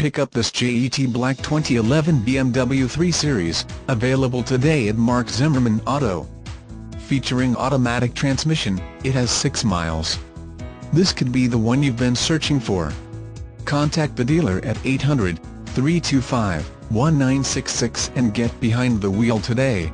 Pick up this JET Black 2011 BMW 3 Series, available today at Mark Zimmerman Auto. Featuring automatic transmission, it has 6 miles. This could be the one you've been searching for. Contact the dealer at 800-325-1966 and get behind the wheel today.